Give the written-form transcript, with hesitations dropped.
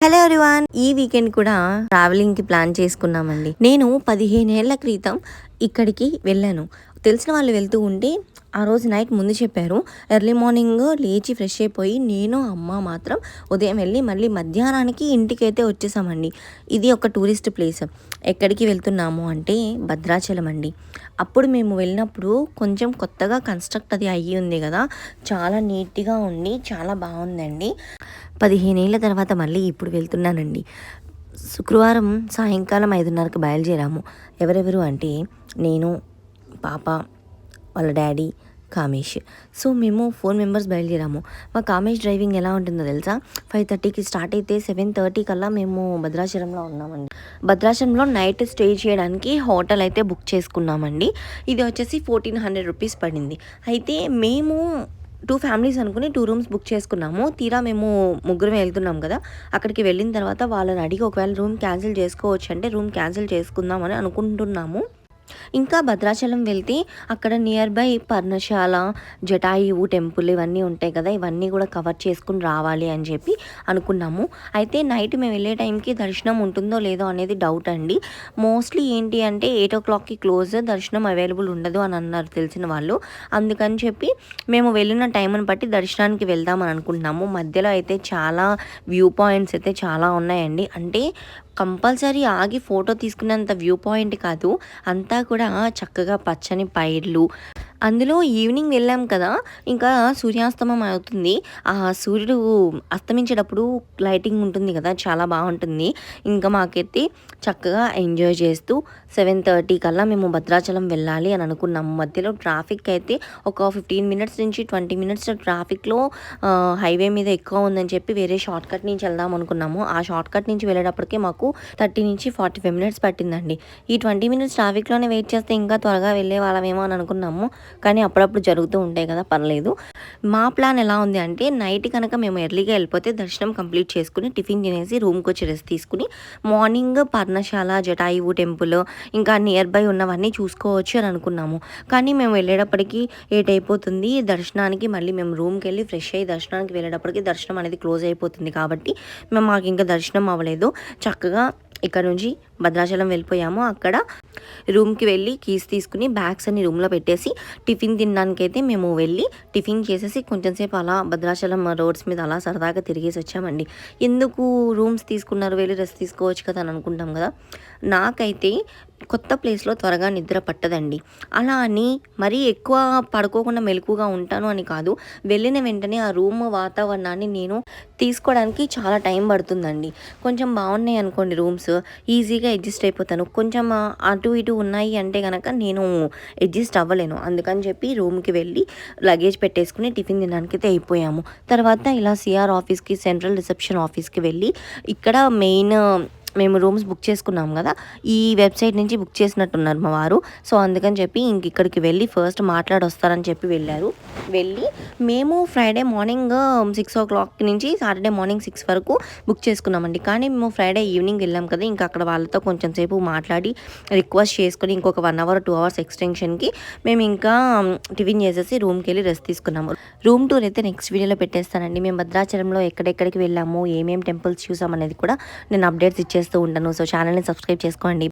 Hello everyone, ఈ weekend కూడా ట్రావెలింగ్కి ప్లాన్ చేసుకున్నామండి. నేను 15 ఏళ్ల క్రితం ఇక్కడికి వెళ్ళాను. తెలిసిన వాళ్ళు వెళ్తూ ఉంటే ఆ రోజు నైట్ ముందు చెప్పారు. ఎర్లీ మార్నింగ్ లేచి ఫ్రెష్ అయిపోయి నేను అమ్మ మాత్రం ఉదయం వెళ్ళి మళ్ళీ మధ్యాహ్నానికి ఇంటికైతే వచ్చేసామండి. ఇది ఒక టూరిస్ట్ ప్లేస్. ఎక్కడికి వెళ్తున్నాము అంటే భద్రాచలం అండి. అప్పుడు మేము వెళ్ళినప్పుడు కొంచెం కొత్తగా కన్స్ట్రక్ట్ అది అయ్యి ఉంది కదా, చాలా నీట్గా ఉండి చాలా బాగుందండి. 15 ఏళ్ల తర్వాత మళ్ళీ ఇప్పుడు వెళ్తున్నానండి. శుక్రవారం సాయంకాలం 5:30కి బయలుదేరాము. ఎవరెవరు అంటే నేను, పాప, వాళ్ళ డాడీ, కామేష్. సో మేము 4 మెంబర్స్ బయలుదేరాము. మా కామేష్ డ్రైవింగ్ ఎలా ఉంటుందో తెలుసా? 5:30కి స్టార్ట్ అయితే 7:30 కల్లా మేము భద్రాచలంలో ఉన్నామండి. భద్రాచలంలో నైట్ స్టే చేయడానికి హోటల్ అయితే బుక్ చేసుకున్నామండి. ఇది వచ్చేసి 1400 రూపీస్ పడింది. అయితే మేము 2 ఫ్యామిలీస్ అనుకుని 2 రూమ్స్ బుక్ చేసుకున్నాము. తీరా మేము ముగ్గురం వెళ్తున్నాం కదా, అక్కడికి వెళ్ళిన తర్వాత వాళ్ళని అడిగి ఒకవేళ రూమ్ క్యాన్సిల్ చేసుకోవచ్చు అంటే రూమ్ క్యాన్సిల్ చేసుకుందామని అనుకుంటున్నాము. ఇంకా భద్రాచలం వెళ్తే అక్కడ nearby Parnasala, Jatayu temple ఇవన్నీ ఉంటాయి కదా, ఇవన్నీ కూడా కవర్ చేసుకుని రావాలి అని చెప్పి అనుకున్నాము. అయితే నైట్ మేము వెళ్ళే టైంకి దర్శనం ఉంటుందో లేదో అనేది డౌట్ అండి. మోస్ట్లీ ఏంటి అంటే 8 o'clockకి క్లోజ్, దర్శనం అవైలబుల్ ఉండదు అని అన్నారు తెలిసిన వాళ్ళు. అందుకని చెప్పి మేము వెళ్ళిన టైంని బట్టి దర్శనానికి వెళ్దామని అనుకుంటున్నాము. మధ్యలో అయితే చాలా వ్యూ పాయింట్స్ అయితే చాలా ఉన్నాయండి. అంటే కంపల్సరీ ఆగి ఫోటో తీసుకునేంత వ్యూ పాయింట్ కాదు, అంతా కూడా చక్కగా పచ్చని పైర్లు. అందులో ఈవినింగ్ వెళ్ళాం కదా, ఇంకా సూర్యాస్తమం అవుతుంది. ఆ సూర్యుడు అస్తమించేటప్పుడు లైటింగ్ ఉంటుంది కదా, చాలా బాగుంటుంది. ఇంకా మాకైతే చక్కగా ఎంజాయ్ చేస్తూ 7:30 కల్లా మేము భద్రాచలం వెళ్ళాలి అని అనుకున్నాము. మధ్యలో ట్రాఫిక్ అయితే ఒక 15 మినిట్స్ నుంచి 20 మినిట్స్ ట్రాఫిక్లో హైవే మీద ఎక్కువ ఉందని చెప్పి వేరే షార్ట్ కట్ నుంచి వెళ్దాం అనుకున్నాము. ఆ షార్ట్ కట్ నుంచి వెళ్ళేటప్పటికే మాకు 30 నుంచి 45 మినిట్స్ పట్టిందండి. ఈ 20 మినిట్స్ ట్రాఫిక్లోనే వెయిట్ చేస్తే ఇంకా త్వరగా వెళ్ళే వాళ్ళమేమో అని అనుకున్నాము. కానీ అప్పుడప్పుడు జరుగుతూ ఉంటాయి కదా, పర్లేదు. మా ప్లాన్ ఎలా ఉంది అంటే నైట్ కనుక మేము ఎర్లీగా వెళ్ళిపోతే దర్శనం కంప్లీట్ చేసుకుని టిఫిన్ తినేసి రూమ్కి వచ్చి రెస్ట్ తీసుకుని మార్నింగ్ పర్ణశాల, జటాయువు టెంపుల్ ఇంకా నియర్ బై ఉన్నవన్నీ చూసుకోవచ్చు అని అనుకున్నాము. కానీ మేము వెళ్ళేటప్పటికి 8 అయిపోతుంది దర్శనానికి. మళ్ళీ మేము రూమ్కి వెళ్ళి ఫ్రెష్ అయ్యి దర్శనానికి వెళ్ళేటప్పటికి దర్శనం అనేది క్లోజ్ అయిపోతుంది కాబట్టి మాకు ఇంకా దర్శనం అవ్వలేదు. చక్కగా ఇక్కడ నుంచి భద్రాచలం వెళ్ళిపోయాము. అక్కడ రూమ్కి వెళ్ళి కీస్ తీసుకుని బ్యాగ్స్ అన్ని రూమ్లో పెట్టేసి టిఫిన్ తినడానికైతే మేము వెళ్ళి టిఫిన్ చేసేసి కొంచెం సేపు అలా భద్రాచలం రోడ్స్ మీద అలా సరదాగా తిరిగేసి వచ్చామండి. ఎందుకు రూమ్స్ తీసుకున్నారు, వెళ్ళి రెస్ట్ తీసుకోవచ్చు కదా అని అనుకుంటాం కదా. నాకైతే కొత్త ప్లేస్లో త్వరగా నిద్ర పట్టదండి. అలా అని మరీ ఎక్కువ పడుకోకుండా మెలకుగా ఉంటాను అని కాదు, వెళ్ళిన వెంటనే ఆ రూమ్ వాతావరణాన్ని నేను తీసుకోవడానికి చాలా టైం పడుతుందండి. కొంచెం బాగున్నాయి అనుకోండి రూమ్స్, ఈజీగా అడ్జస్ట్ అయిపోతాను. కొంచెం అటు ఇటు ఉన్నాయి అంటే కనుక నేను అడ్జస్ట్ అవ్వలేను. అందుకని చెప్పి రూమ్కి వెళ్ళి లగేజ్ పెట్టేసుకుని టిఫిన్ తినడానికి అయితే అయిపోయాము. తర్వాత ఇలా సిఆర్ ఆఫీస్కి, సెంట్రల్ రిసెప్షన్ ఆఫీస్కి వెళ్ళి ఇక్కడ మెయిన్ మేము రూమ్స్ బుక్ చేసుకున్నాం కదా, ఈ వెబ్సైట్ నుంచి బుక్ చేసినట్టున్నారు మా వారు. సో అందుకని చెప్పి ఇక్కడికి వెళ్ళి ఫస్ట్ మాట్లాడి వస్తారని చెప్పి వెళ్ళి మేము ఫ్రైడే మార్నింగ్ 6 o'clock నుంచి సాటర్డే మార్నింగ్ 6 వరకు బుక్ చేసుకున్నామండి. కానీ మేము ఫ్రైడే ఈవినింగ్ వెళ్ళాం కదా, ఇంకా అక్కడ వాళ్ళతో కొంచెం సేపు మాట్లాడి రిక్వెస్ట్ చేసుకుని ఇంకొక 1 hour 2 hours ఎక్స్టెన్షన్కి మేము ఇంకా టిఫిన్ చేసేసి రూమ్కి వెళ్ళి రెస్ట్ తీసుకున్నాము. రూమ్ టూర్ అయితే నెక్స్ట్ వీడియోలో పెట్టేస్తానండి. మేము భద్రాచలంలో ఎక్కడెక్కడికి వెళ్ళాము, ఏమేమి టెంపుల్స్ చూసామనేది కూడా నేను అప్డేట్స్ ఇచ్చేస్తూ ఉంటాను. సో ఛానల్ని సబ్స్క్రైబ్ చేసుకోండి.